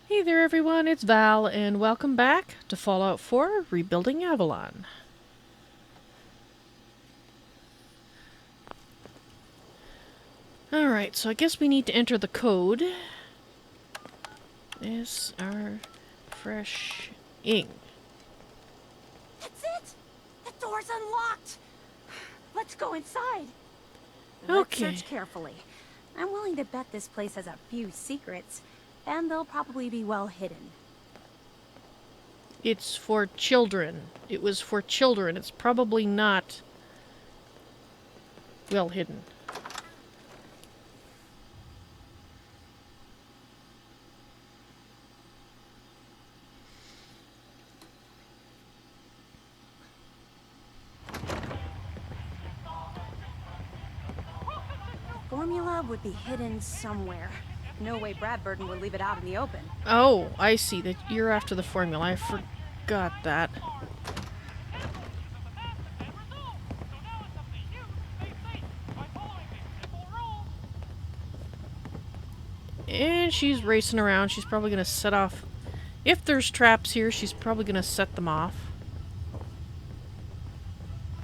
Hey there everyone, it's Val, and welcome back to Fallout 4 Rebuilding Avalon. Alright, so I guess we need to enter the code. Is our fresh ing. That's it! The door's unlocked! Let's go inside. Okay. Let's search carefully. I'm willing to bet this place has a few secrets, and they'll probably be well hidden. It's for children. It was for children. It's probably not well hidden. Formula would be hidden somewhere. No way Bradberton would leave it out in the open. Oh, I see. That you're after the formula. I forgot that. And she's racing around. She's probably going to set off... If there's traps here, she's probably going to set them off.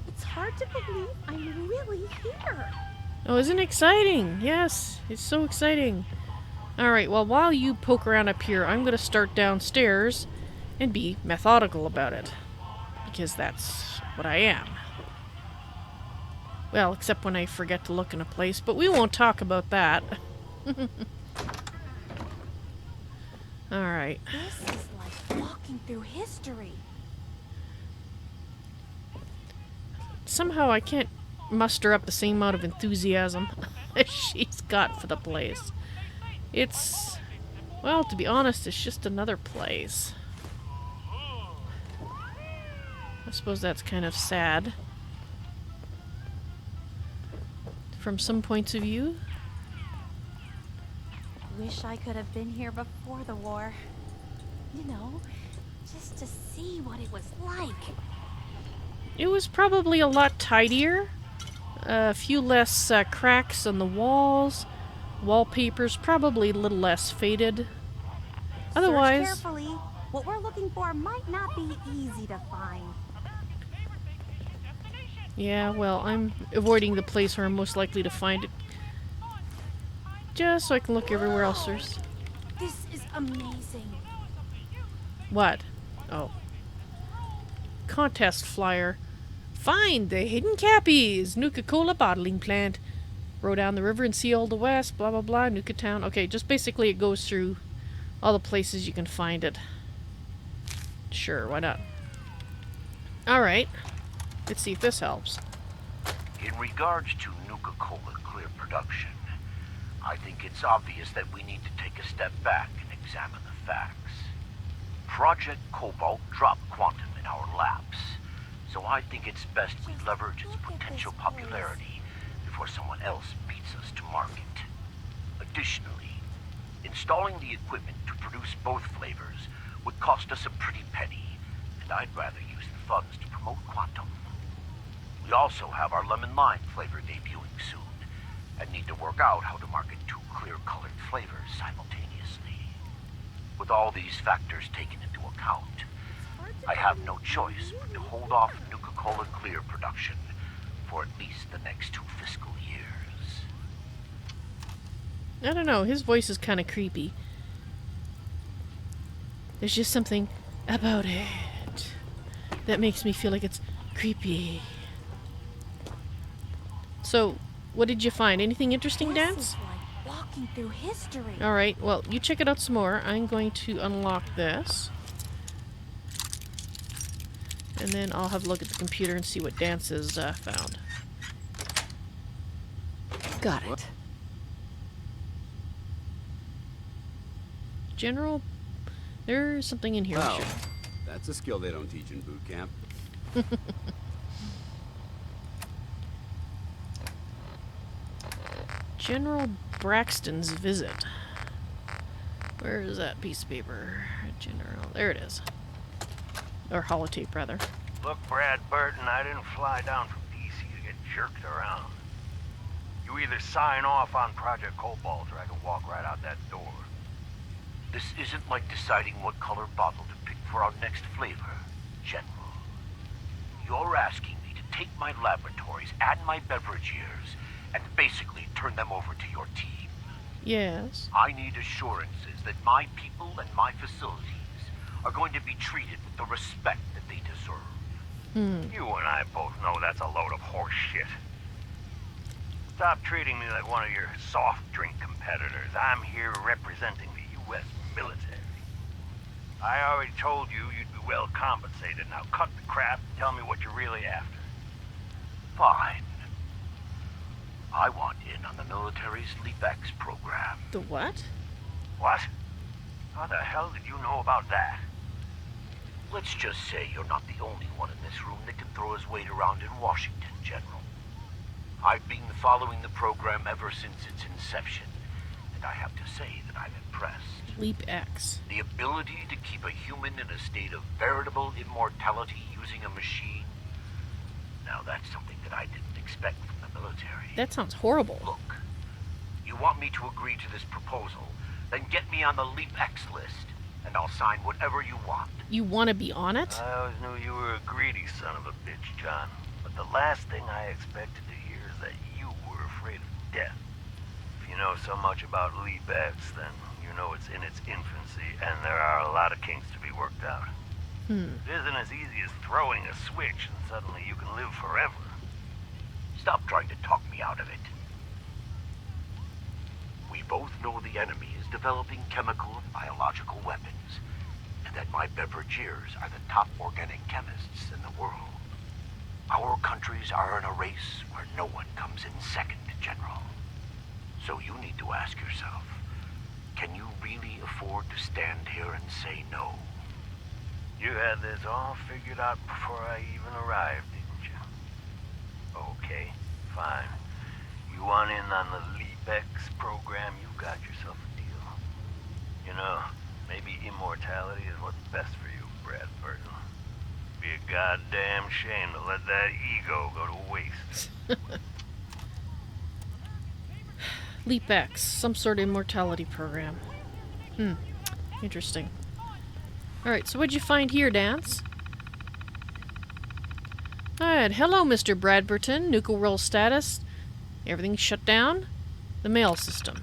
It's hard to believe I'm really here. Oh, isn't it exciting? Yes, it's so exciting. Alright, well, while you poke around up here, I'm going to start downstairs and be methodical about it. Because that's what I am. Well, except when I forget to look in a place, but we won't talk about that. Alright. This is like walking through history. Somehow I can't muster up the same amount of enthusiasm as she's got for the place. It's... well, to be honest, it's just another place. I suppose that's kind of sad. From some points of view. Wish I could have been here before the war. You know, just to see what it was like. It was probably a lot tidier. A few less cracks on the walls. Wallpaper's probably a little less faded. Otherwise... Search carefully. What we're looking for might not be easy to find. yeah, well, I'm avoiding the place where I'm most likely to find it. Just so I can look everywhere else there's... This is amazing. What? Oh. Contest flyer. Find the hidden cappies! Nuka-Cola bottling plant. Row down the river and see all the west, blah blah blah, Nuka Town. Okay, just basically it goes through all the places you can find it. Sure, why not? Alright. Let's see if this helps. In regards to Nuka-Cola clear production, I think it's obvious that we need to take a step back and examine the facts. Project Cobalt dropped Quantum in our laps, so I think it's best we leverage its potential popularity before someone else beats us to market. Additionally, installing the equipment to produce both flavors would cost us a pretty penny, and I'd rather use the funds to promote Quantum. We also have our lemon lime flavor debuting soon, and need to work out how to market two clear-colored flavors simultaneously. With all these factors taken into account, I have no choice but to hold off Nuka-Cola clear production for at least the next 2 fiscal years. I don't know, his voice is kind of creepy. There's just something about it that makes me feel like it's creepy. So, what did you find? Anything interesting, Danse? This is like walking through history. Alright, well, you check it out some more. I'm going to unlock this. And then I'll have a look at the computer and see what Danse has found. Got it. General... there's something in here. Wow, Sure. that's a skill they don't teach in boot camp. General Braxton's visit. Where is that piece of paper? General... there it is. Or holotape, rather. Look, Bradberton, I didn't fly down from DC to get jerked around. You either sign off on Project Cobalt or I can walk right out that door. This isn't like deciding what color bottle to pick for our next flavor, General. You're asking me to take my laboratories and my beverage years and basically turn them over to your team. Yes. I need assurances that my people and my facilities are going to be treated with the respect that they deserve. You and I both know that's a load of horse shit. Stop treating me like one of your soft drink competitors. I'm here representing the U.S. military. I already told you you'd be well compensated. Now cut the crap and tell me what you're really after. Fine. I want in on the military's LeapX program. The what? What? How the hell did you know about that? Let's just say you're not the only one in this room that can throw his weight around in Washington, General. I've been following the program ever since its inception, and I have to say that I'm impressed. LeapX. The ability to keep a human in a state of veritable immortality using a machine. Now that's something that I didn't expect from the military. That sounds horrible. Look, you want me to agree to this proposal, then get me on the LeapX list, and I'll sign whatever you want. You want to be on it? I always knew you were a greedy son of a bitch, John. But the last thing I expected to hear is that you were afraid of death. If you know so much about LeapX, then you know it's in its infancy, and there are a lot of kinks to be worked out. It isn't as easy as throwing a switch and suddenly you can live forever. Stop trying to talk me out of it. We both know the enemy is developing chemical and biological weapons, and that my beverageers are the top organic chemists in the world. Our countries are in a race where no one comes in second, General. So you need to ask yourself, can you really afford to stand here and say no? You had this all figured out before I even arrived, didn't you? Okay, fine. You want in on the LeapX program, you got yourself a deal. You know, maybe immortality is what's best for you, Bradberton. Be a goddamn shame to let that ego go to waste. LeapX, some sort of immortality program. Interesting. Alright, so what'd you find here, Danse? Alright, hello, Mr. Bradberton. Nuka-World status. Everything shut down? The mail system.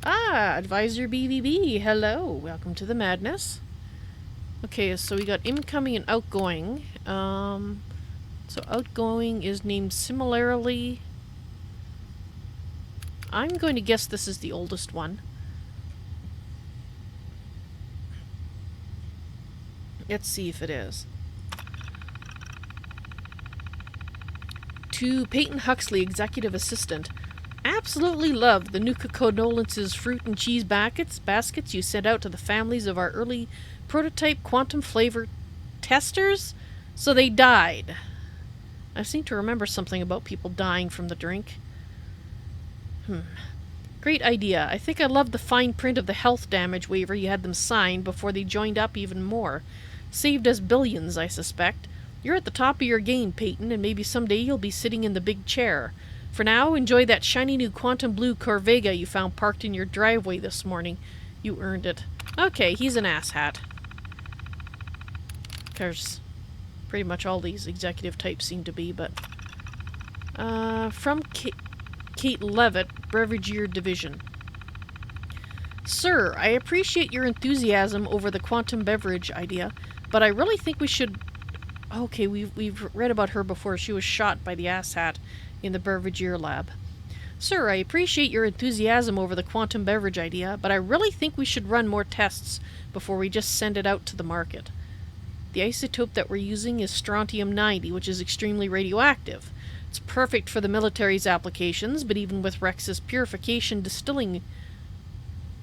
Ah, Advisor BBB. Hello. Welcome to the madness. Okay, so we got incoming and outgoing. So outgoing is named similarly. I'm going to guess this is the oldest one. Let's see if it is. To Peyton Huxley, Executive Assistant. Absolutely loved the Nuka-Cola fruit and cheese baskets you sent out to the families of our early prototype quantum flavor testers, so they died. I seem to remember something about people dying from the drink. Great idea. I think I loved the fine print of the health damage waiver you had them sign before they joined up even more. Saved us billions, I suspect. You're at the top of your game, Peyton, and maybe someday you'll be sitting in the big chair. For now, enjoy that shiny new quantum blue Corvega you found parked in your driveway this morning. You earned it. Okay, he's an asshat. Because pretty much all these executive types seem to be, but... from Kate Levitt, Brevigier Division. Sir, I appreciate your enthusiasm over the quantum beverage idea, but I really think we should... Okay, we've read about her before. She was shot by the asshat in the Brevigier lab. Sir, I appreciate your enthusiasm over the quantum beverage idea, but I really think we should run more tests before we just send it out to the market. The isotope that we're using is strontium-90, which is extremely radioactive. It's perfect for the military's applications, but even with Rex's purification distilling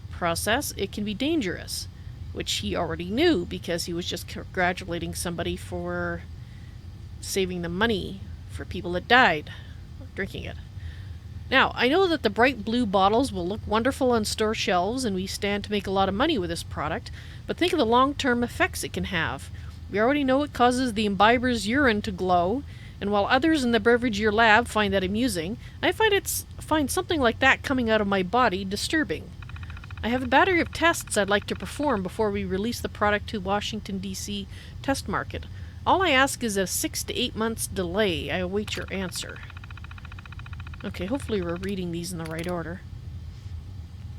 process, it can be dangerous, which he already knew because he was just congratulating somebody for saving the money for people that died drinking it. Now, I know that the bright blue bottles will look wonderful on store shelves and we stand to make a lot of money with this product, but think of the long-term effects it can have. We already know it causes the imbiber's urine to glow, and while others in the Brevigier lab find that amusing, I find something like that coming out of my body disturbing. I have a battery of tests I'd like to perform before we release the product to Washington, D.C. test market. All I ask is a 6 to 8 months delay. I await your answer. Okay, hopefully we're reading these in the right order.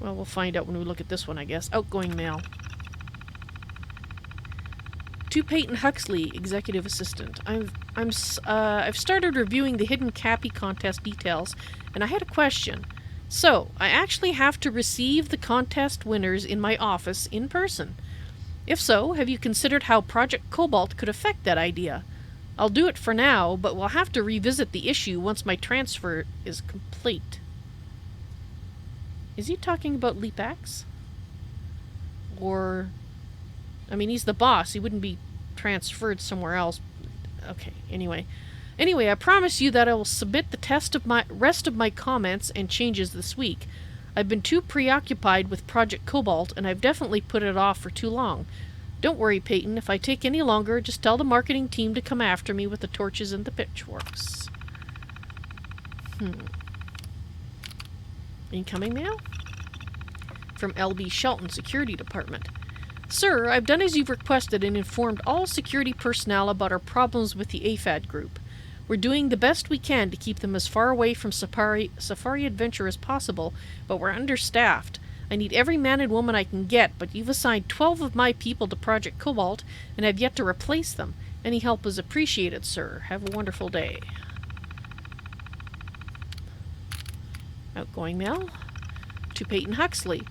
Well, we'll find out when we look at this one, I guess. Outgoing mail. To Peyton Huxley, Executive Assistant. I've started reviewing the hidden Cappy contest details, and I had a question. So, I actually have to receive the contest winners in my office in person. If so, have you considered how Project Cobalt could affect that idea? I'll do it for now, but we'll have to revisit the issue once my transfer is complete. Is he talking about Leap-X? Or... I mean, he's the boss. He wouldn't be transferred somewhere else. Okay, anyway. Anyway, I promise you that I will submit the rest of my comments and changes this week. I've been too preoccupied with Project Cobalt, and I've definitely put it off for too long. Don't worry, Peyton. If I take any longer, just tell the marketing team to come after me with the torches and the pitchforks. Incoming mail? From LB Shelton Security Department. Sir, I've done as you've requested and informed all security personnel about our problems with the AFAD group. We're doing the best we can to keep them as far away from Safari Adventure as possible, but we're understaffed. I need every man and woman I can get, but you've assigned 12 of my people to Project Cobalt, and have yet to replace them. Any help is appreciated, sir. Have a wonderful day. Outgoing mail. To Peyton Huxley.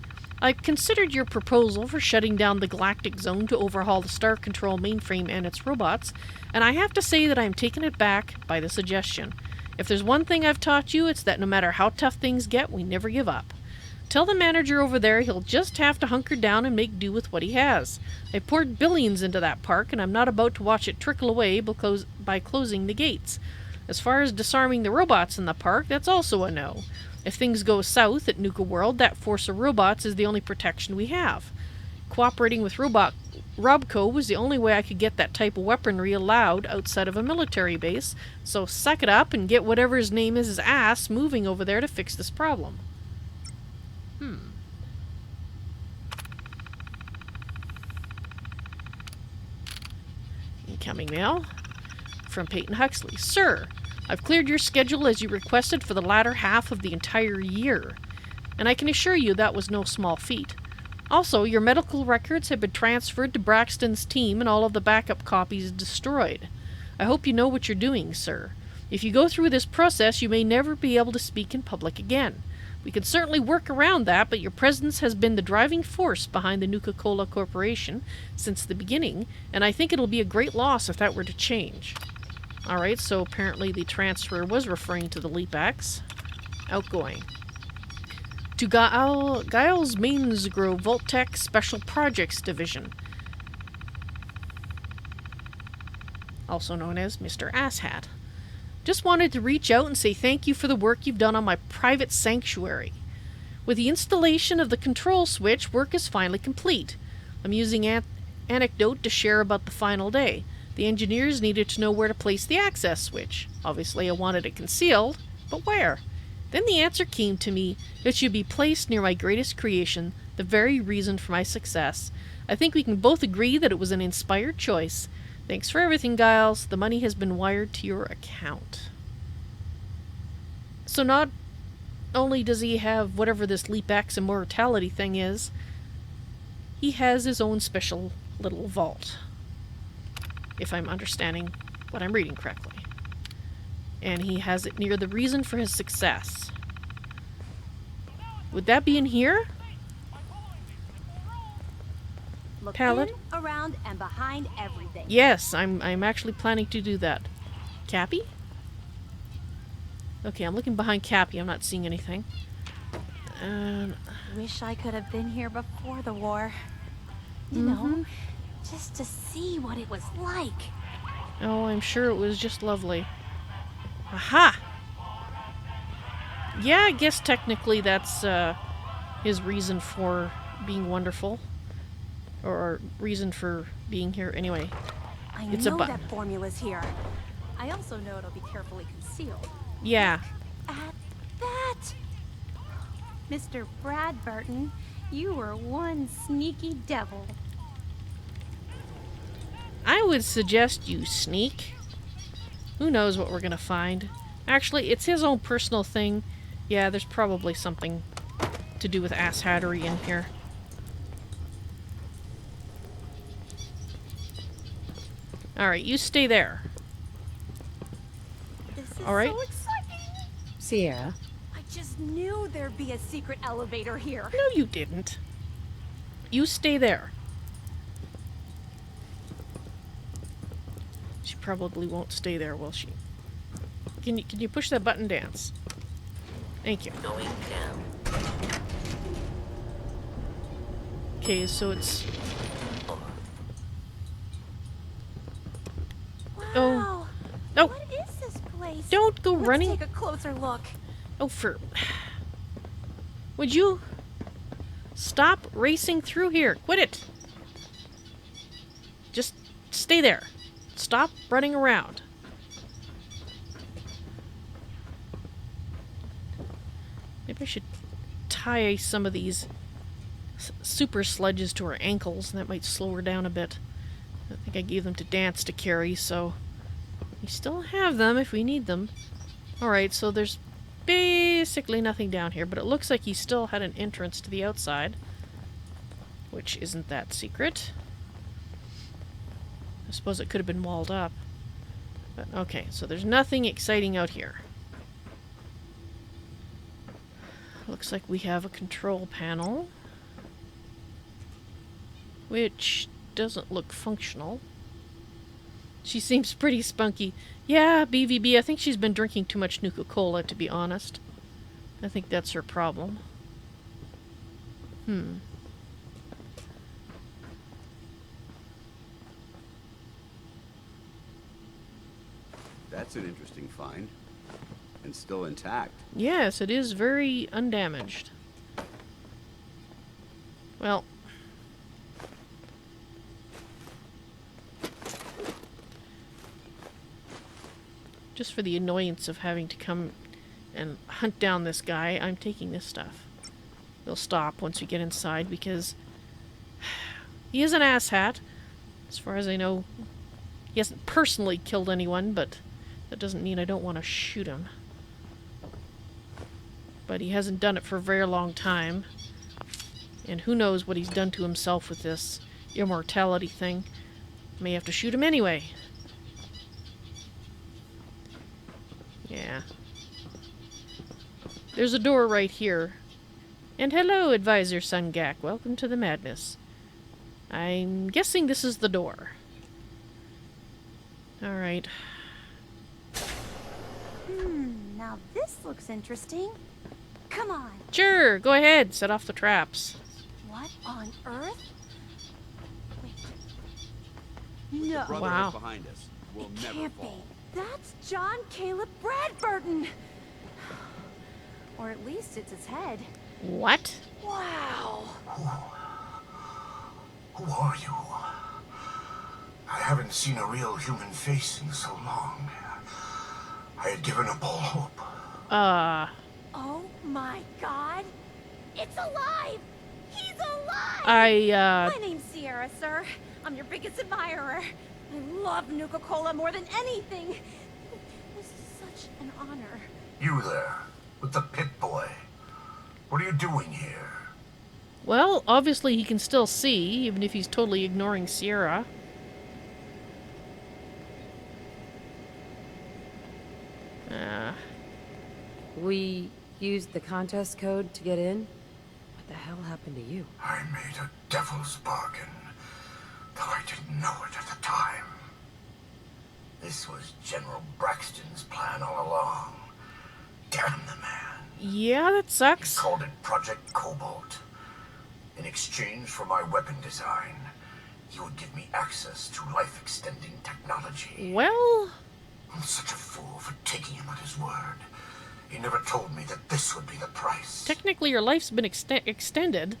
I've considered your proposal for shutting down the Galactic Zone to overhaul the Star Control mainframe and its robots, and I have to say that I'm taken aback by the suggestion. If there's one thing I've taught you, it's that no matter how tough things get, we never give up. Tell the manager over there he'll just have to hunker down and make do with what he has. I've poured billions into that park, and I'm not about to watch it trickle away by closing the gates. As far as disarming the robots in the park, that's also a no. If things go south at Nuka-World, that force of robots is the only protection we have. Cooperating with Robco was the only way I could get that type of weaponry allowed outside of a military base, so suck it up and get whatever his name is his ass moving over there to fix this problem. Incoming mail. From Peyton Huxley. Sir, I've cleared your schedule as you requested for the latter half of the entire year, and I can assure you that was no small feat. Also, your medical records have been transferred to Braxton's team and all of the backup copies destroyed. I hope you know what you're doing, sir. If you go through this process, you may never be able to speak in public again. We can certainly work around that, but your presence has been the driving force behind the Nuka-Cola Corporation since the beginning, and I think it'll be a great loss if that were to change. Alright, so apparently the transfer was referring to the Leap-X. Outgoing. To Giles Mainsgrove Voltec Special Projects Division. Also known as Mr. Asshat. Just wanted to reach out and say thank you for the work you've done on my private sanctuary. With the installation of the control switch, work is finally complete. I'm using anecdote to share about the final day. The engineers needed to know where to place the access switch. Obviously I wanted it concealed, but where? Then the answer came to me. It should be placed near my greatest creation, the very reason for my success. I think we can both agree that it was an inspired choice. Thanks for everything, Giles. The money has been wired to your account. So not only does he have whatever this Leap-X immortality thing is, he has his own special little vault. If I'm understanding what I'm reading correctly. And he has it near the reason for his success. Would that be in here? Look Palette? in, around, and behind everything. Yes, I'm actually planning to do that. Cappy? Okay, I'm looking behind Cappy. I'm not seeing anything. Wish I could have been here before the war. You know, just to see what it was like. Oh, I'm sure it was just lovely. Aha! Yeah, I guess technically that's his reason for being wonderful. Or reason for being here. Anyway, I it's a know button. that formula's here. I also know it'll be carefully concealed. Yeah. At that! Mr. Bradberton, You were one sneaky devil. I would suggest you sneak. Who knows what we're gonna find. Actually, it's his own personal thing. Yeah, there's probably something to do with asshattery in here. Alright, you stay there. This is All right. so exciting. Sierra, I just knew there'd be a secret elevator here. No, you didn't. You stay there. She probably won't stay there, will she? Can you push that button, Dance? Thank you. Going down. Okay, so it's... Wow. No! What is this place? Don't go Let's running! take a closer look. Oh, for... Would you... Stop racing through here. Quit it! Just stay there. Stop running around. Maybe I should tie some of these super sledges to her ankles, and that might slow her down a bit. I think I gave them to Dance to carry, so we still have them if we need them. Alright, so there's basically nothing down here, but it looks like he still had an entrance to the outside, which isn't that secret. I suppose it could have been walled up. But okay, so there's nothing exciting out here. Looks like we have a control panel, which doesn't look functional. She seems pretty spunky. Yeah, BVB, I think she's been drinking too much Nuka-Cola, to be honest. I think that's her problem. That's an interesting find. And still intact. Yes, it is very undamaged. Well... just for the annoyance of having to come and hunt down this guy, I'm taking this stuff. We'll stop once we get inside, because he is an asshat. As far as I know, he hasn't personally killed anyone, but that doesn't mean I don't want to shoot him. But he hasn't done it for a very long time. And who knows what he's done to himself with this immortality thing. May have to shoot him anyway. Yeah. There's a door right here. And hello, Advisor Sungak. Welcome to the madness. I'm guessing this is the door. Alright. Now this looks interesting. Come on. Sure, go ahead. Set off the traps. What on earth? Wait. The No. brother Wow. behind us will It never can't be. fall. That's John Caleb Bradberton. Or at least it's his head. What? Wow. Who are you? I haven't seen a real human face in so long. I had given up all hope. Oh my god. It's alive! He's alive! My name's Sierra, sir. I'm your biggest admirer. I love Nuka-Cola more than anything. It was such an honor. You there, with the pit boy. What are you doing here? Well, obviously he can still see, even if he's totally ignoring Sierra. we used the contest code to get in. What the hell happened to you? I made a devil's bargain, though I didn't know it at the time. This was General Braxton's plan all along. Damn the man. Yeah, that He sucks. called it Project Cobalt. In exchange for my weapon design, he would give me access to life-extending technology. Well, I'm such a fool for taking him at his word. He never told me that this would be the price. technically your life's been extended.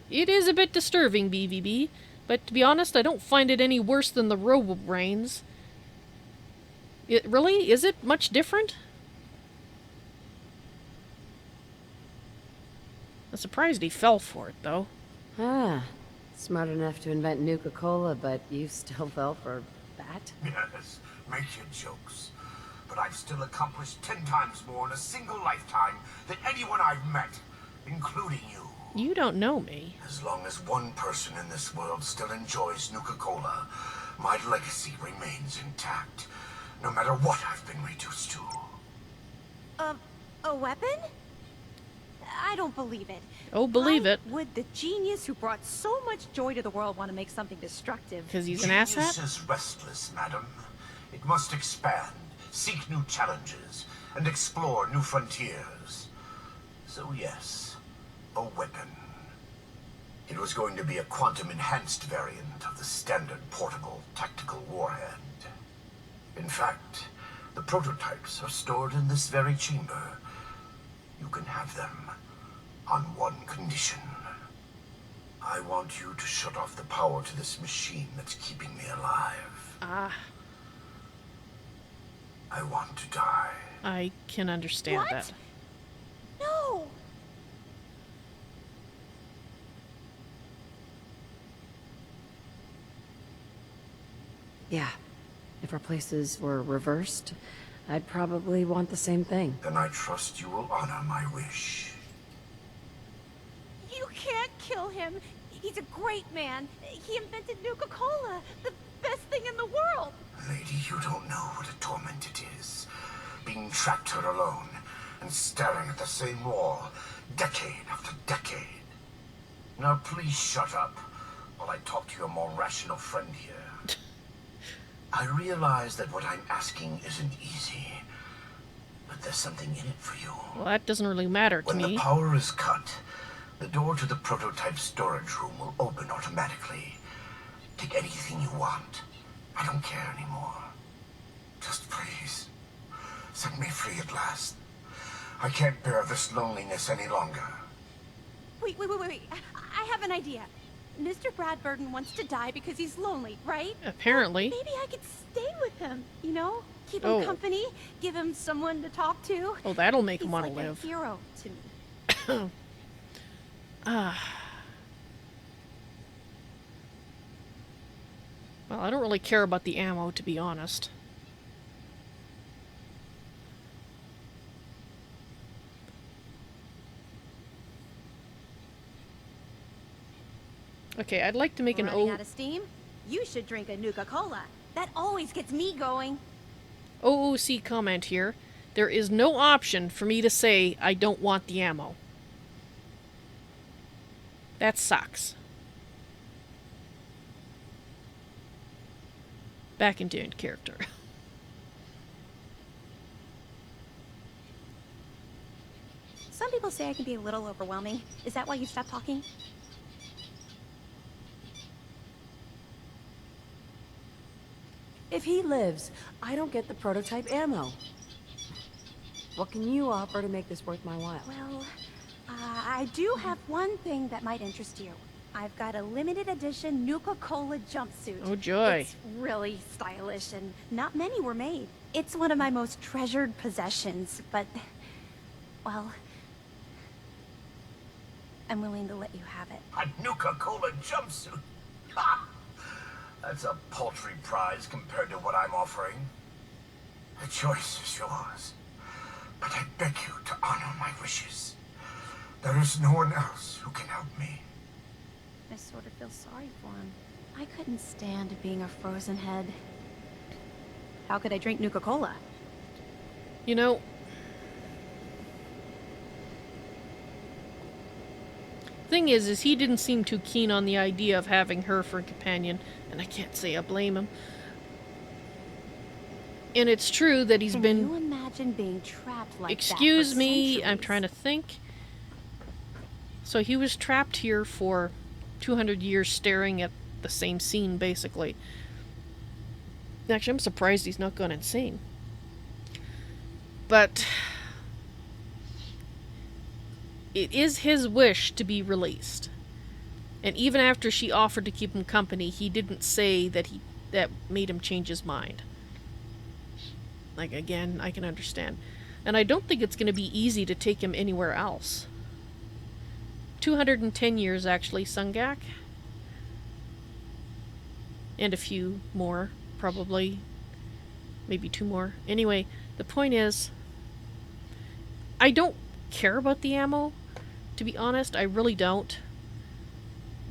It is a bit disturbing, BVB, but to be honest, I don't find it any worse than the Robo-Brains. It really? Is it much different? I'm surprised he fell for it, though. Ah, smart enough to invent Nuka-Cola, but you still fell for that? Yes, make your jokes. But I've still accomplished 10 times more in a single lifetime than anyone I've met, including you. You don't know me. As long as one person in this world still enjoys Nuka-Cola, my legacy remains intact, no matter what I've been reduced to. A weapon? I don't believe it. Oh, believe it. Would the genius who brought so much joy to the world want to make something destructive? Because he's an Genius asshat? is restless, madam. It must expand, seek new challenges, and explore new frontiers. So yes, a weapon. It was going to be a quantum-enhanced variant of the standard portable tactical warhead. In fact, the prototypes are stored in this very chamber. You can have them on one condition. I want you to shut off the power to this machine that's keeping me alive. Ah, I want to die. I can understand What? that. No! Yeah. If our places were reversed, I'd probably want the same thing. Then I trust you will honor my wish. You can't kill him. He's a great man. He invented Nuka-Cola, the best thing in the world. Lady, you don't know what a torment it is. Being trapped here alone and staring at the same wall, decade after decade. Now please shut up while I talk to your more rational friend here. I realize that what I'm asking isn't easy, but there's something in it for you. Well, that doesn't really matter to When me. the power is cut, the door to the prototype storage room will open automatically. Take anything you want. I don't care anymore. Just please, set me free at last. I can't bear this loneliness any longer. Wait. I have an idea. Mr. Bradberton wants to die because he's lonely, right? Apparently. Maybe I could stay with him, you know? Keep him Oh. company, give him someone to talk to. Oh, that'll make He's him want to like live. a hero to me. Well, I don't really care about the ammo, to be honest. Okay, I'd like to make an Running out of steam? You should drink a Nuka-Cola. That always gets me going. OOC comment here. There is no option for me to say I don't want the ammo. That sucks. Back into character. Some people say I can be a little overwhelming. Is that why you stopped talking? If he lives, I don't get the prototype ammo. What can you offer to make this worth my while? Well, I do have one thing that might interest you. I've got a limited edition Nuka-Cola jumpsuit. Oh, joy. It's really stylish and not many were made. It's one of my most treasured possessions, but, well, I'm willing to let you have it. A Nuka-Cola jumpsuit? Ha! That's a paltry prize compared to what I'm offering. The choice is yours. But I beg you to honor my wishes. There is no one else who can help me. I sort of feel sorry for him. I couldn't stand being a frozen head. How could I drink Nuka-Cola? You know, thing is he didn't seem too keen on the idea of having her for a companion, and I can't say I blame him. And it's true that he's Can been... you imagine being trapped like Excuse that for me, I'm centuries? trying to think. So he was trapped here for 200 years staring at the same scene, basically. Actually, I'm surprised he's not gone insane. But it is his wish to be released. And even after she offered to keep him company, he didn't say that that made him change his mind. Like, again, I can understand. And I don't think it's going to be easy to take him anywhere else. 210 years, actually, Sungak. And a few more, probably. Maybe 2 more. Anyway, the point is, I don't care about the ammo. To be honest, I really don't.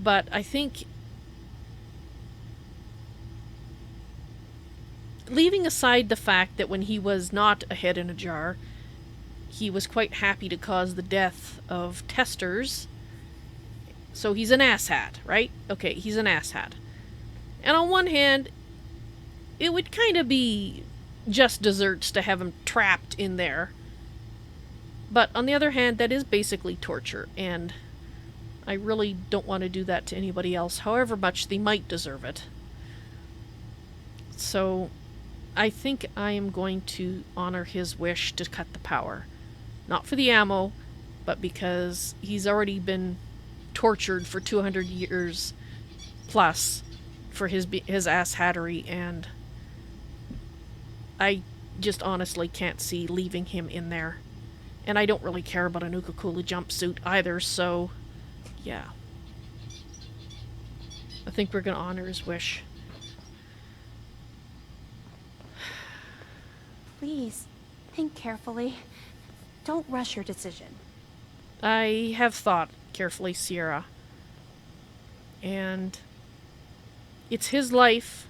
But I think, leaving aside the fact that when he was not a head in a jar, he was quite happy to cause the death of testers. So he's an asshat, right? Okay, he's an asshat. And on one hand, it would kind of be just desserts to have him trapped in there. But on the other hand, that is basically torture, and I really don't want to do that to anybody else, however much they might deserve it. So I think I am going to honor his wish to cut the power. Not for the ammo, but because he's already been tortured for 200 years plus for his asshattery, and I just honestly can't see leaving him in there. And I don't really care about a Nuka-Cola jumpsuit either, so yeah. I think we're gonna honor his wish. Please, think carefully. Don't rush your decision. I have thought carefully, Sierra. And it's his life,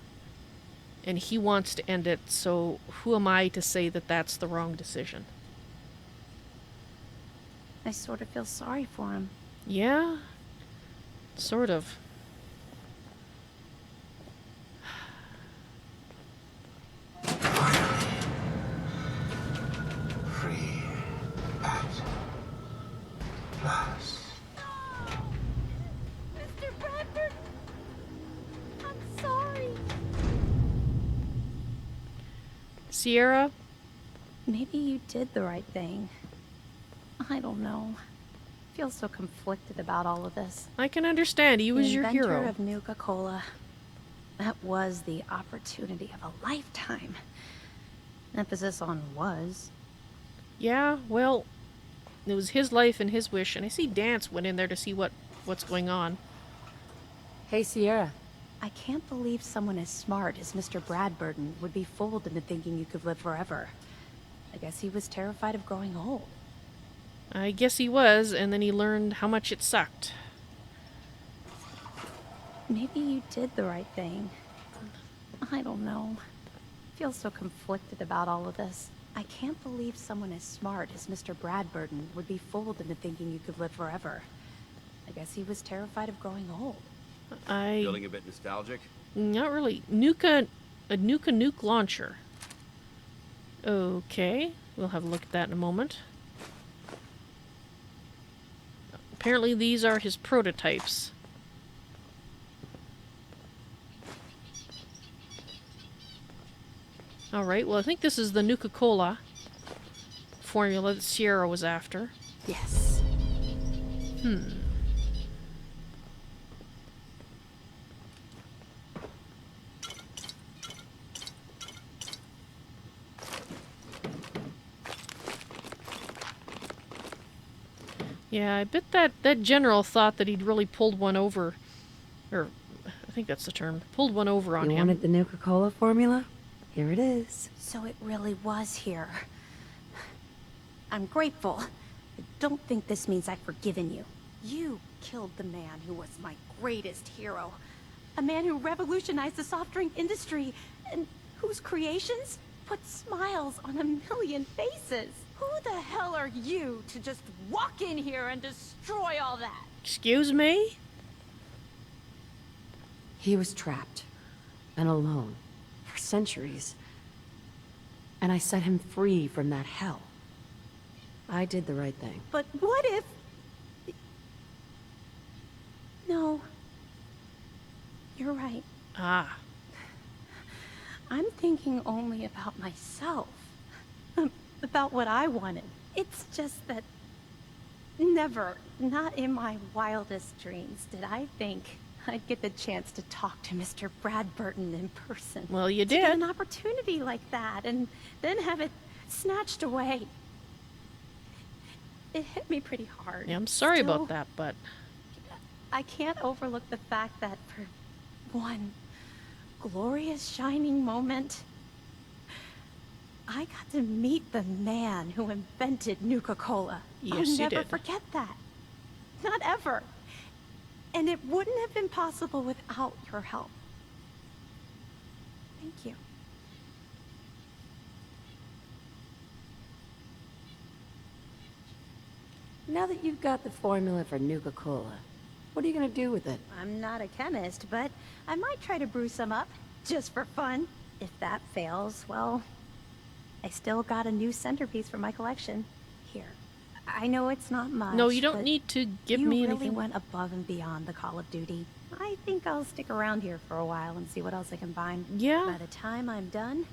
and he wants to end it, so who am I to say that that's the wrong decision? I sort of feel sorry for him. Yeah, sort of. Free at last. Mr. Bradberton! I'm sorry. Sierra? Maybe you did the right thing. I don't know. I feel so conflicted about all of this. I can understand. He was your Inventor hero. of Nuka-Cola. That was the opportunity of a lifetime. Emphasis on was. Yeah, well, it was his life and his wish, and I see Danse went in there to see what's going on. Hey, Sierra. I can't believe someone as smart as Mr. Bradberton would be fooled into thinking you could live forever. I guess he was terrified of growing old. I guess he was, and then he learned how much it sucked. Maybe you did the right thing. I don't know. I feel so conflicted about all of this. I can't believe someone as smart as Mr. Bradberton would be fooled into thinking you could live forever. I guess he was terrified of growing old. Feeling a bit nostalgic? Not really. A Nuka Nuke launcher. Okay, we'll have a look at that in a moment. Apparently these are his prototypes. Alright, well I think this is the Nuka-Cola formula that Sierra was after. Yes. Yeah, I bet that general thought that he'd really pulled one over. Or, I think that's the term. Pulled one over on You him. wanted the Nuka-Cola formula? Here it is. So it really was here. I'm grateful. I don't think this means I've forgiven you. You killed the man who was my greatest hero. A man who revolutionized the soft drink industry, and whose creations put smiles on a million faces. Who the hell are you to just walk in here and destroy all that? Excuse me? He was trapped and alone for centuries. And I set him free from that hell. I did the right thing. But what if... No. You're right. Ah. I'm thinking only about myself. About what I wanted. It's just that... Never, not in my wildest dreams, did I think I'd get the chance to talk to Mr. Bradberton in person. Well, you To get did. an opportunity like that, and then have it snatched away. It hit me pretty hard. Yeah, I'm sorry Still, about that, but... I can't overlook the fact that for one glorious shining moment, I got to meet the man who invented Nuka-Cola. Yes, I'll you never did. forget that. Not ever. And it wouldn't have been possible without your help. Thank you. Now that you've got the formula for Nuka-Cola, what are you gonna do with it? I'm not a chemist, but I might try to brew some up, just for fun. If that fails, well, I still got a new centerpiece for my collection. Here. I know it's not much. No, you don't but need to give you me really anything. went above and beyond the Call of Duty. I think I'll stick around here for a while and see what else I can find. Yeah. By the time I'm done,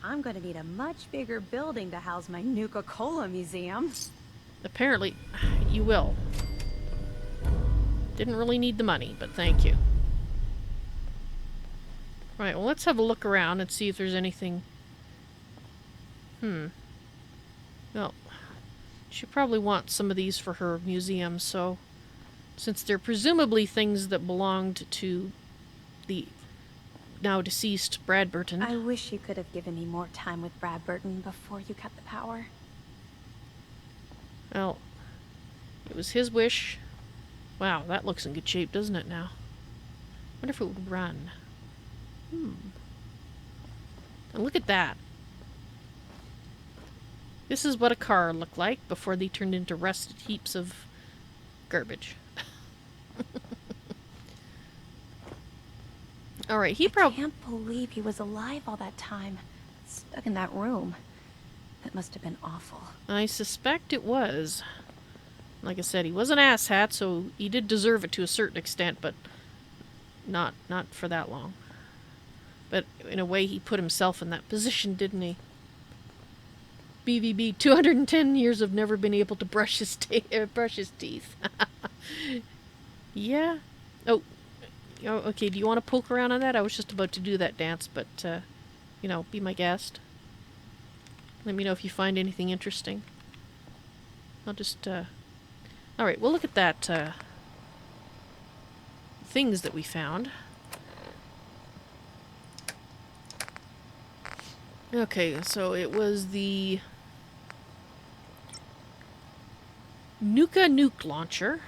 I'm gonna need a much bigger building to house my Nuka-Cola museum. Apparently, you will. Didn't really need the money, but thank you. Right, well, let's have a look around and see if there's anything... Well, she probably wants some of these for her museum, so... Since they're presumably things that belonged to the now deceased Bradberton. I wish you could have given me more time with Bradberton before you cut the power. Well, it was his wish. Wow, that looks in good shape, doesn't it now? Wonder if it would run. And look at that. This is what a car looked like before they turned into rusted heaps of garbage. Alright, he I can't believe he was alive all that time. Stuck in that room. That must have been awful. I suspect it was. Like I said, he was an asshat, so he did deserve it to a certain extent, but not for that long. But in a way, he put himself in that position, didn't he? BVB, 210 years of never been able to brush his teeth. Yeah. Oh, okay, do you want to poke around on that? I was just about to do that dance, but, you know, be my guest. Let me know if you find anything interesting. I'll just, Alright, we'll look at that, things that we found. Okay, so it was the Nuka-Nuke launcher.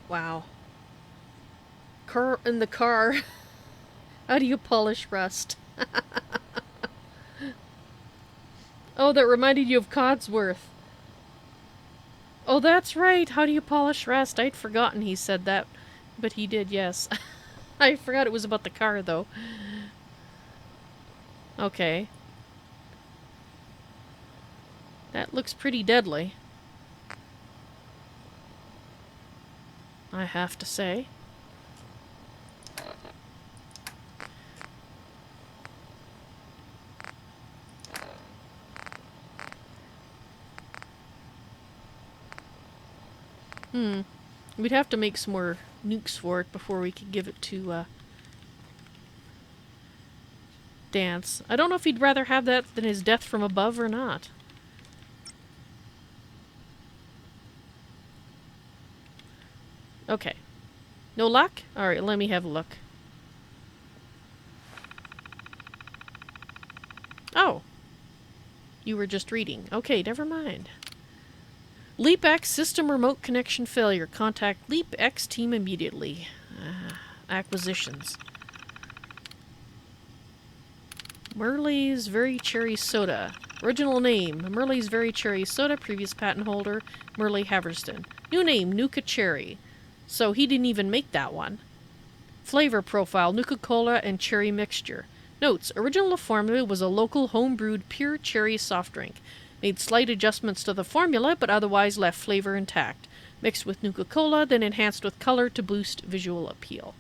Wow. In the car. How do you polish rust? Oh, that reminded you of Codsworth. Oh, that's right. How do you polish rust? I'd forgotten he said that. But he did, yes. I forgot it was about the car, though. Okay. That looks pretty deadly. I have to say. We'd have to make some more nukes for it before we could give it to, Danse. I don't know if he'd rather have that than his death from above or not. Okay. No luck? Alright, let me have a look. Oh. You were just reading. Okay, never mind. LeapX system remote connection failure. Contact LeapX team immediately. Acquisitions. Merle's Very Cherry Soda. Original name, Merle's Very Cherry Soda. Previous patent holder, Merle Haverston. New name, Nuka Cherry. So he didn't even make that one. Flavor profile, Nuka-Cola and cherry mixture. Notes, original formula was a local home-brewed pure cherry soft drink. Made slight adjustments to the formula, but otherwise left flavor intact. Mixed with Nuka-Cola, then enhanced with color to boost visual appeal.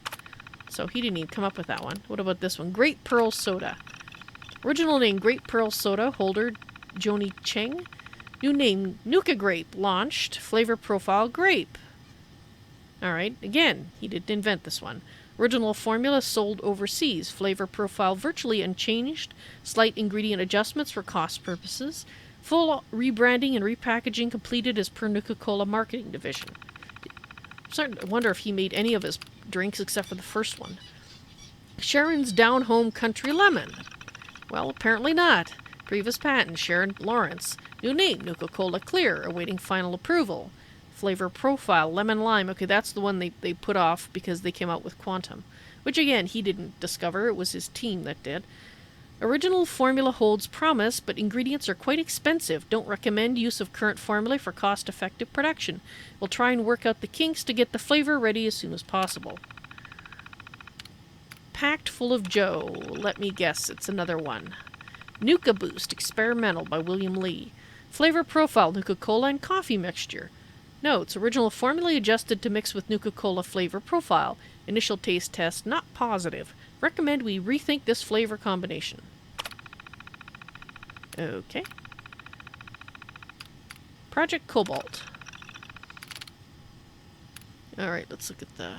So he didn't even come up with that one. What about this one? Great Pearl Soda. Original name, Great Pearl Soda. Holder, Joni Cheng. New name, Nuka Grape. Launched. Flavor profile, grape. Alright, again, he didn't invent this one. Original formula sold overseas. Flavor profile virtually unchanged. Slight ingredient adjustments for cost purposes. Full rebranding and repackaging completed as per Nuka-Cola marketing division. I'm starting to wonder if he made any of his drinks except for the first one. Sharon's Down Home Country Lemon. Well, apparently not. Previous patent, Sharon Lawrence. New name, Nuka-Cola Clear, awaiting final approval. Flavor profile, lemon lime. Okay, that's the one they put off because they came out with Quantum. Which, again, he didn't discover. It was his team that did. Original formula holds promise, but ingredients are quite expensive. Don't recommend use of current formula for cost-effective production. We'll try and work out the kinks to get the flavor ready as soon as possible. Packed full of Joe. Let me guess, it's another one. Nuka Boost, experimental by William Lee. Flavor profile, Nuka-Cola and coffee mixture. Notes, original formula adjusted to mix with Nuka-Cola flavor profile. Initial taste test not positive. Recommend we rethink this flavor combination. Okay. Project Cobalt. Alright, let's look at the...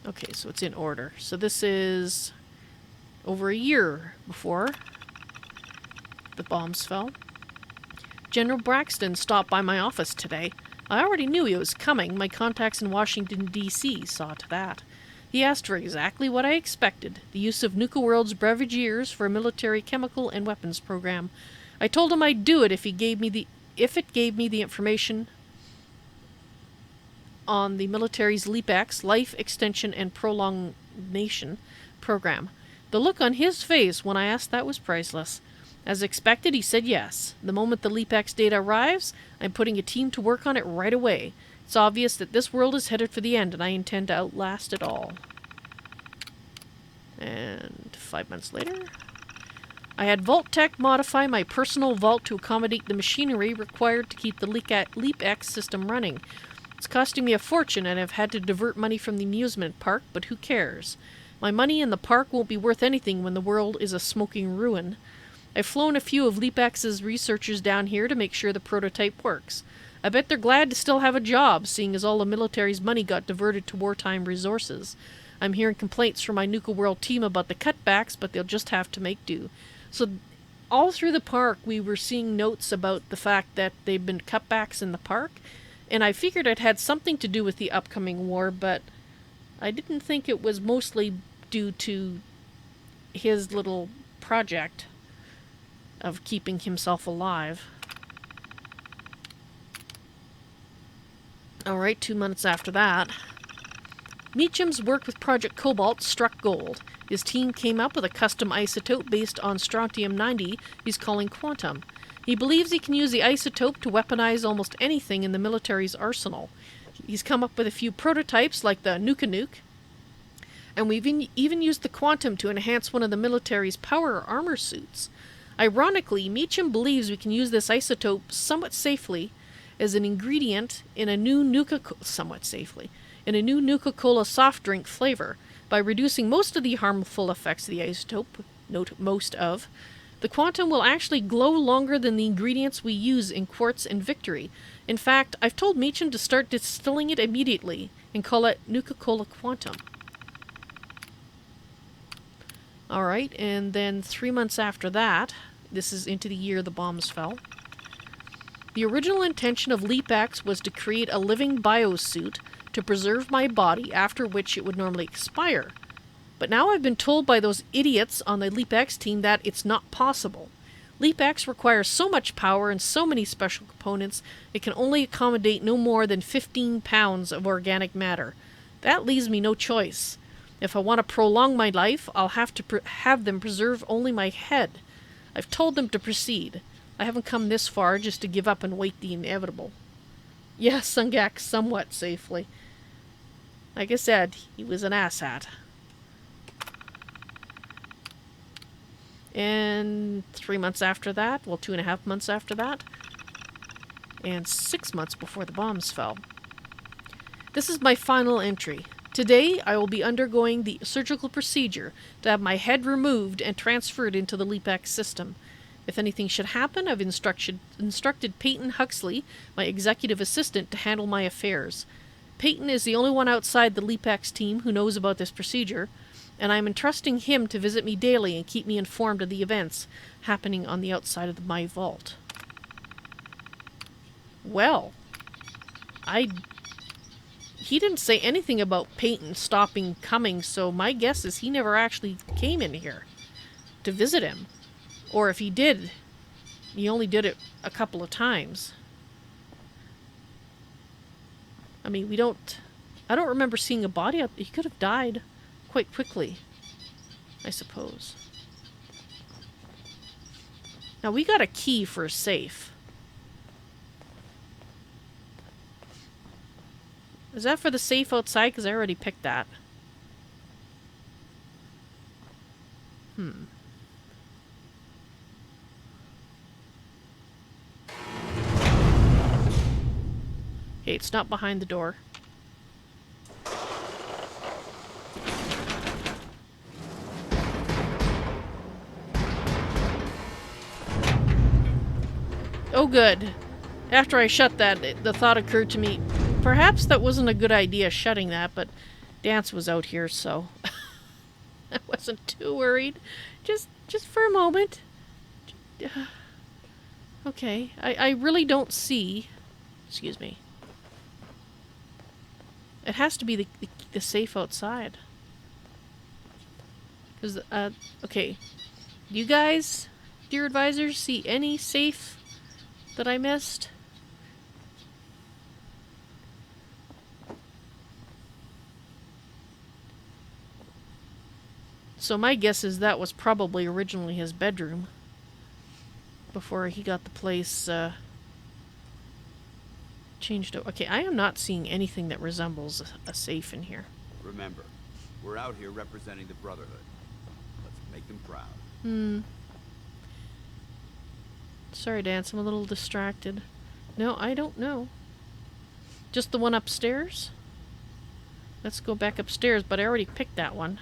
Okay, so it's in order. So this is over a year before the bombs fell. General Braxton stopped by my office today. I already knew he was coming. My contacts in Washington, D.C. saw to that. He asked for exactly what I expected, the use of Nuka-World's brevigeries for a military chemical and weapons program. I told him I'd do it if it gave me the information on the military's LEAP-X, Life Extension and Prolongation program. The look on his face when I asked that was priceless. As expected, he said yes. The moment the LEAP-X data arrives, I'm putting a team to work on it right away. It's obvious that this world is headed for the end, and I intend to outlast it all. And 5 months later, I had Vault Tech modify my personal vault to accommodate the machinery required to keep the LEAP-X system running. It's costing me a fortune, and I've had to divert money from the amusement park, but who cares? My money in the park won't be worth anything when the world is a smoking ruin. I've flown a few of LEAP-X's researchers down here to make sure the prototype works. I bet they're glad to still have a job, seeing as all the military's money got diverted to wartime resources. I'm hearing complaints from my Nuka-World team about the cutbacks, but they'll just have to make do. So, all through the park, we were seeing notes about the fact that they've been cutbacks in the park, and I figured it had something to do with the upcoming war, but I didn't think it was mostly due to his little project of keeping himself alive. Alright, 2 months after that. Meacham's work with Project Cobalt struck gold. His team came up with a custom isotope based on strontium-90 he's calling Quantum. He believes he can use the isotope to weaponize almost anything in the military's arsenal. He's come up with a few prototypes like the Nuka-Nuke, and we've even used the Quantum to enhance one of the military's power armor suits. Ironically, Meacham believes we can use this isotope somewhat safely as an ingredient in a new Nuka-Cola soft drink flavor by reducing most of the harmful effects of the isotope. Note most of. The Quantum will actually glow longer than the ingredients we use in Quartz and Victory. In fact, I've told Meacham to start distilling it immediately and call it Nuka-Cola Quantum. Alright, and then 3 months after that, this is into the year the bombs fell, the original intention of LEAP-X was to create a living biosuit to preserve my body, after which it would normally expire. But now I've been told by those idiots on the LEAP-X team that it's not possible. LEAP-X requires so much power and so many special components, it can only accommodate no more than 15 pounds of organic matter. That leaves me no choice. If I want to prolong my life, I'll have to have them preserve only my head. I've told them to proceed. I haven't come this far just to give up and wait the inevitable. Yes, Sungak somewhat safely. Like I said, he was an asshat. And 3 months after that, well, 2.5 months after that, and 6 months before the bombs fell. This is my final entry. Today, I will be undergoing the surgical procedure to have my head removed and transferred into the LEAP-X system. If anything should happen, I've instructed Peyton Huxley, my executive assistant, to handle my affairs. Peyton is the only one outside the Leapex team who knows about this procedure, and I'm entrusting him to visit me daily and keep me informed of the events happening on the outside of my vault. Well, he didn't say anything about Peyton stopping coming, so my guess is he never actually came in here to visit him. Or if he did, he only did it a couple of times. I mean, I don't remember seeing a body out there. He could have died quite quickly, I suppose. Now, we got a key for a safe. Is that for the safe outside? Because I already picked that. Okay, it's not behind the door. Oh, good. After I shut that, the thought occurred to me, perhaps that wasn't a good idea shutting that, but Danse was out here, so I wasn't too worried. Just for a moment. Okay, I really don't see... Excuse me. It has to be the safe outside. Because, okay. You guys, dear advisors, see any safe that I missed? So my guess is that was probably originally his bedroom before he got the place changed. Okay, I am not seeing anything that resembles a safe in here. Remember, we're out here representing the Brotherhood. Let's make them proud. Sorry, Danse, I'm a little distracted. No, I don't know. Just the one upstairs? Let's go back upstairs, but I already picked that one.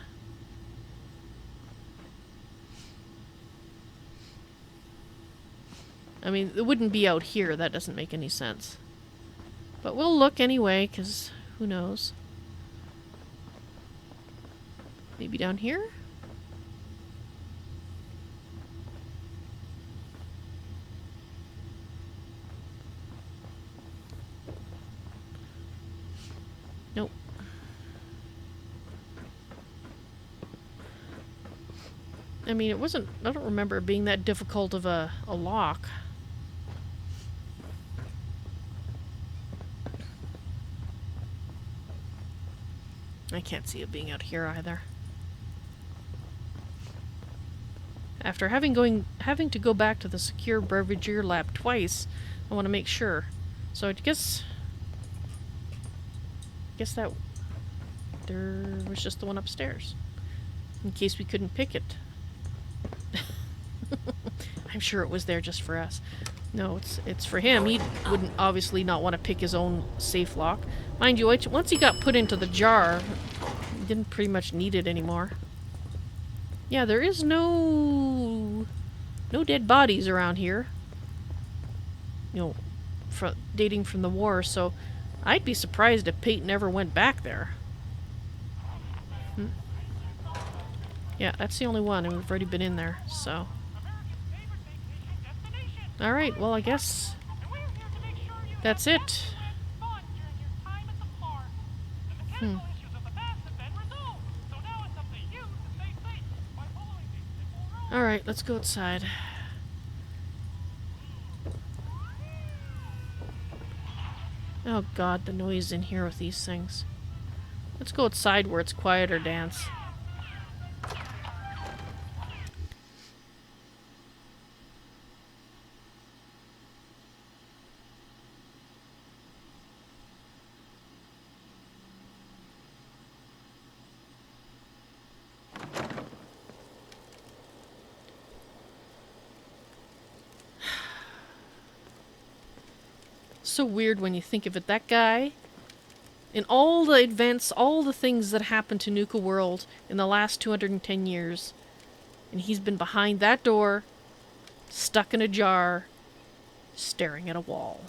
I mean, it wouldn't be out here. That doesn't make any sense. But we'll look anyway, because who knows? Maybe down here? Nope. I mean, it wasn't... I don't remember it being that difficult of a lock. I can't see it being out here either. After having to go back to the secure Brevigear lab twice, I want to make sure. So I guess that there was just the one upstairs, in case we couldn't pick it. I'm sure it was there just for us. No, it's for him. He wouldn't obviously not want to pick his own safe lock. Mind you, once he got put into the jar, he didn't pretty much need it anymore. Yeah, there is no dead bodies around here. You know, dating from the war, so I'd be surprised if Peyton ever went back there. Yeah, that's the only one, and we've already been in there, so... Alright, well, I guess that's it. Alright, let's go outside. Oh god, the noise in here with these things. Let's go outside where it's quieter, Danse. So weird when you think of it. That guy, in all the events, all the things that happened to Nuka-World in the last 210 years, and he's been behind that door, stuck in a jar, staring at a wall.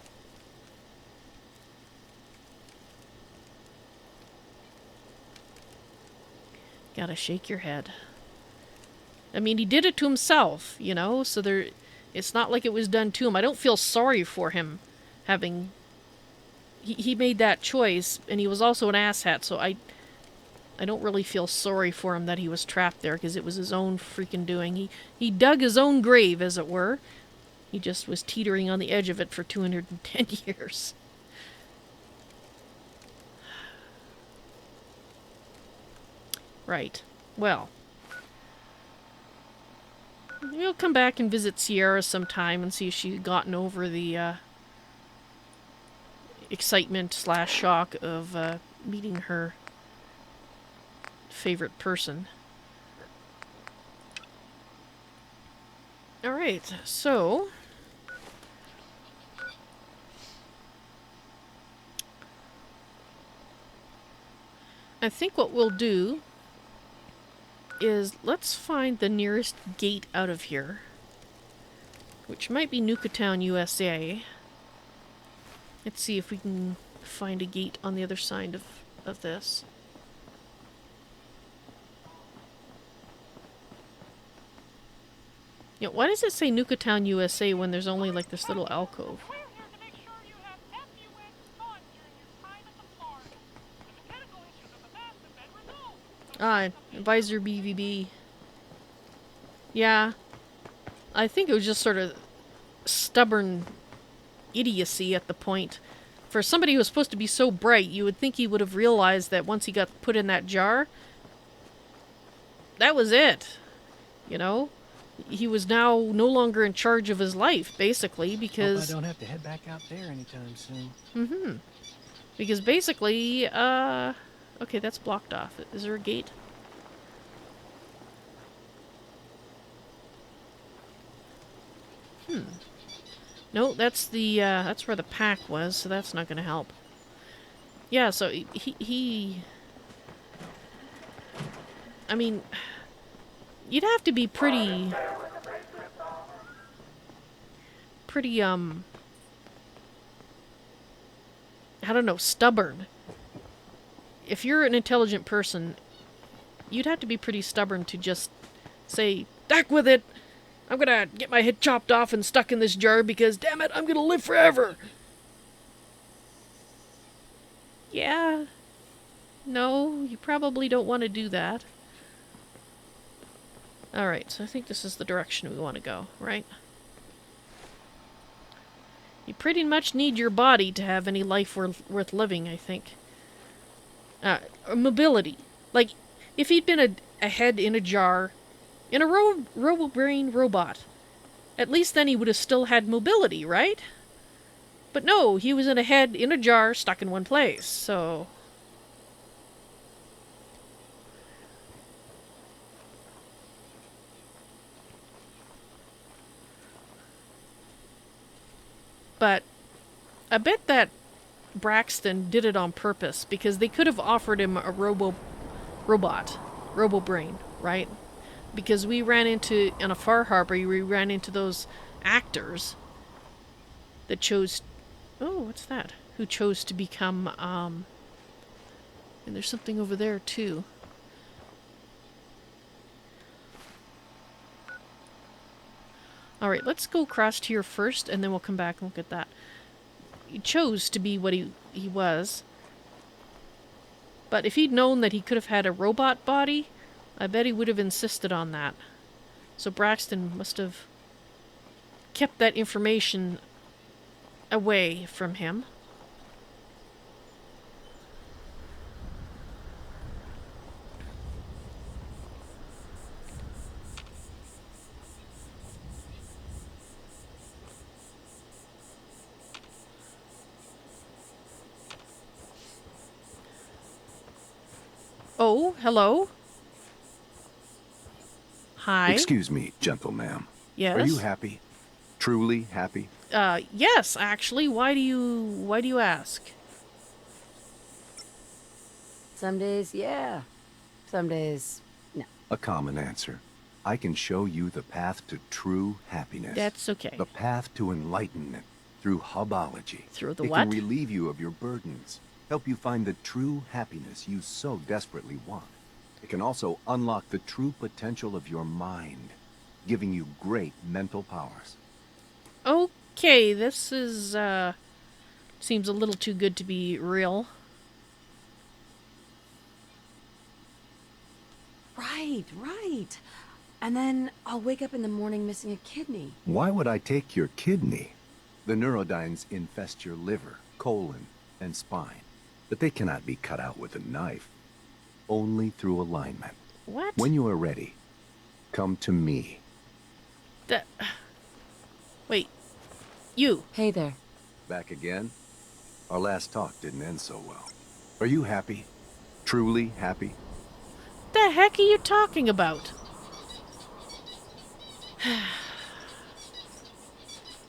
Gotta shake your head. I mean, he did it to himself, you know, so it's not like it was done to him. I don't feel sorry for him having... He made that choice, and he was also an asshat, so I don't really feel sorry for him that he was trapped there, because it was his own freaking doing. He dug his own grave, as it were. He just was teetering on the edge of it for 210 years. Right. Well... we'll come back and visit Sierra sometime and see if she's gotten over the excitement / shock of meeting her favorite person. Alright, so... I think what we'll do is let's find the nearest gate out of here, which might be Nuka-Town, USA. Let's see if we can find a gate on the other side of this. Yeah, why does it say Nuka-Town, USA when there's only like this little alcove? Ah, Advisor BVB. Yeah. I think it was just sort of stubborn idiocy at the point. For somebody who was supposed to be so bright, you would think he would have realized that once he got put in that jar, that was it. You know? He was now no longer in charge of his life, basically, because... Hope I don't have to head back out there anytime soon. Mm-hmm. Because basically, okay, that's blocked off. Is there a gate? No, that's the, that's where the pack was, so that's not gonna help. Yeah, so he... I mean, you'd have to be pretty... I don't know, stubborn. If you're an intelligent person, you'd have to be pretty stubborn to just say, "Back with it! I'm gonna get my head chopped off and stuck in this jar because, damn it, I'm gonna live forever!" Yeah. No, you probably don't want to do that. Alright, so I think this is the direction we want to go, right? You pretty much need your body to have any life worth living, I think. Mobility. Like, if he'd been a head in a jar, in a robo-brain robot, at least then he would have still had mobility, right? But no, he was in a head in a jar stuck in one place, so... But I bet that Braxton did it on purpose, because they could have offered him a robo-brain, right? Because we ran into, in a Far Harbor, we ran into those actors that chose... Oh, what's that? Who chose to become, and there's something over there, too. Alright, let's go across here first, and then we'll come back and look at that. He chose to be what he was. But if he'd known that he could have had a robot body, I bet he would have insisted on that. So Braxton must have kept that information away from him. Oh, hello? Hi. Excuse me, gentle ma'am. Yes? Are you happy? Truly happy? Yes, actually. Why do you ask? Some days, yeah. Some days, no. A common answer. I can show you the path to true happiness. That's okay. The path to enlightenment through hubology. Through the it what? It can relieve you of your burdens. Help you find the true happiness you so desperately want. It can also unlock the true potential of your mind, giving you great mental powers. Okay, this is, seems a little too good to be real. Right, right. And then I'll wake up in the morning missing a kidney. Why would I take your kidney? The neurodynes infest your liver, colon, and spine, but they cannot be cut out with a knife. Only through alignment. What? When you are ready, come to me. Wait. You. Hey there. Back again? Our last talk didn't end so well. Are you happy? Truly happy? The heck are you talking about?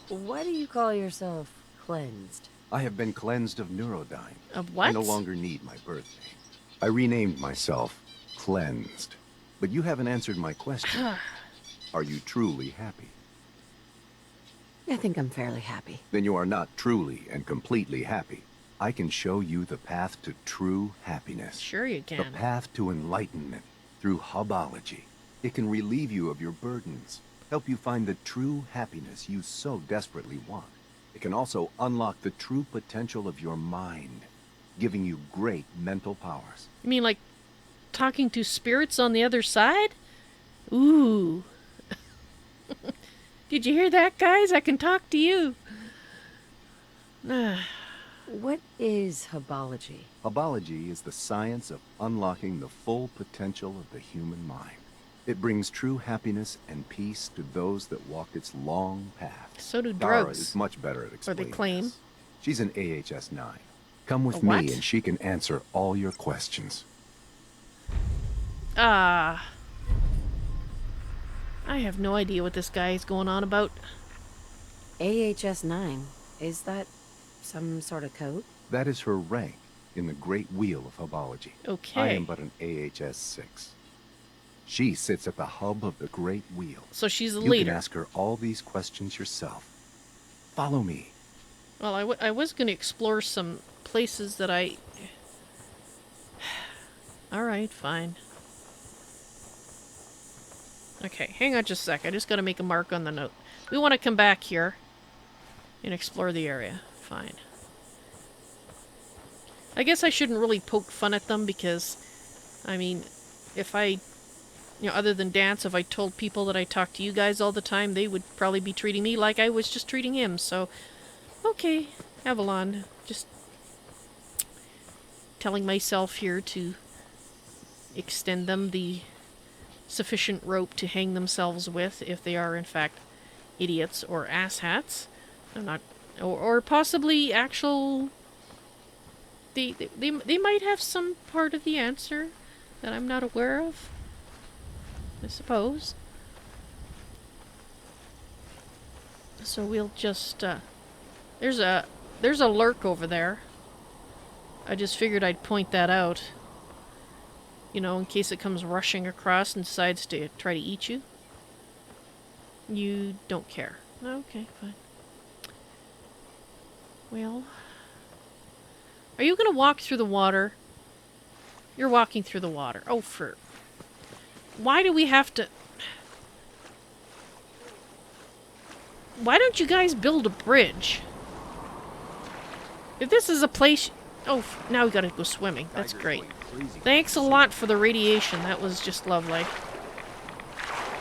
Why do you call yourself cleansed? I have been cleansed of neurodyne. Of what? I no longer need my birth name. I renamed myself Cleansed. But you haven't answered my question. Are you truly happy? I think I'm fairly happy. Then you are not truly and completely happy. I can show you the path to true happiness. Sure you can. The path to enlightenment through hubology. It can relieve you of your burdens, help you find the true happiness you so desperately want. It can also unlock the true potential of your mind, giving you great mental powers. You mean like talking to spirits on the other side? Ooh. Did you hear that, guys? I can talk to you. What is hubology? Hubology is the science of unlocking the full potential of the human mind. It brings true happiness and peace to those that walk its long path. So do Dara drugs. is much better at explaining Or they claim. this. She's an AHS 9. Come with A what? me and she can answer all your questions. I have no idea what this guy is going on about. AHS 9. Is that some sort of code? That is her rank in the Great Wheel of Hubology. Okay. I am but an AHS 6. She sits at the hub of the Great Wheel. So she's the You leader. can ask her all these questions yourself. Follow me. Well, I was going to explore some places that I... Alright, fine. Okay, hang on just a sec. I just got to make a mark on the note. We want to come back here and explore the area. Fine. I guess I shouldn't really poke fun at them because, I mean, if I, other than Danse, if I told people that I talk to you guys all the time, they would probably be treating me like I was just treating him, so... Okay, Avalon. Just telling myself here to extend them the sufficient rope to hang themselves with if they are in fact idiots or asshats. I'm not, or possibly actual. They might have some part of the answer that I'm not aware of. I suppose. So we'll just there's a lurk over there. I just figured I'd point that out. In case it comes rushing across and decides to try to eat you. You don't care. Okay, fine. Well... Are you gonna walk through the water? You're walking through the water. Oh, for... Why do we have to... Why don't you guys build a bridge? If this is a place... Oh, now we gotta go swimming. That's great. Thanks a lot for the radiation. That was just lovely.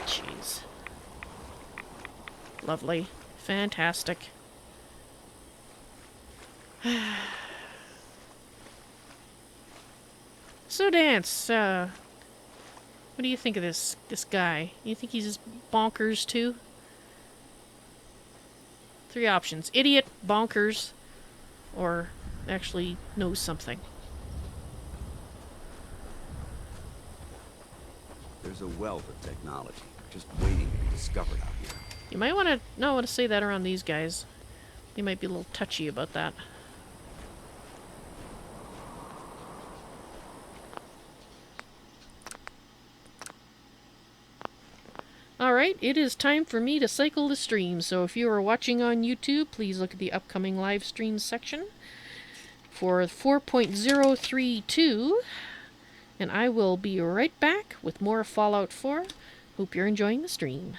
Jeez. Lovely. Fantastic. So, Danse, what do you think of this guy? You think he's bonkers, too? 3 options. Idiot, bonkers, or actually knows something. There's a wealth of technology just waiting to be discovered out here. You might want to know how to say that around these guys. They might be a little touchy about that. Alright, it is time for me to cycle the stream, so if you are watching on YouTube, please look at the upcoming live stream section for 4.032, And I will be right back with more Fallout 4. Hope you're enjoying the stream.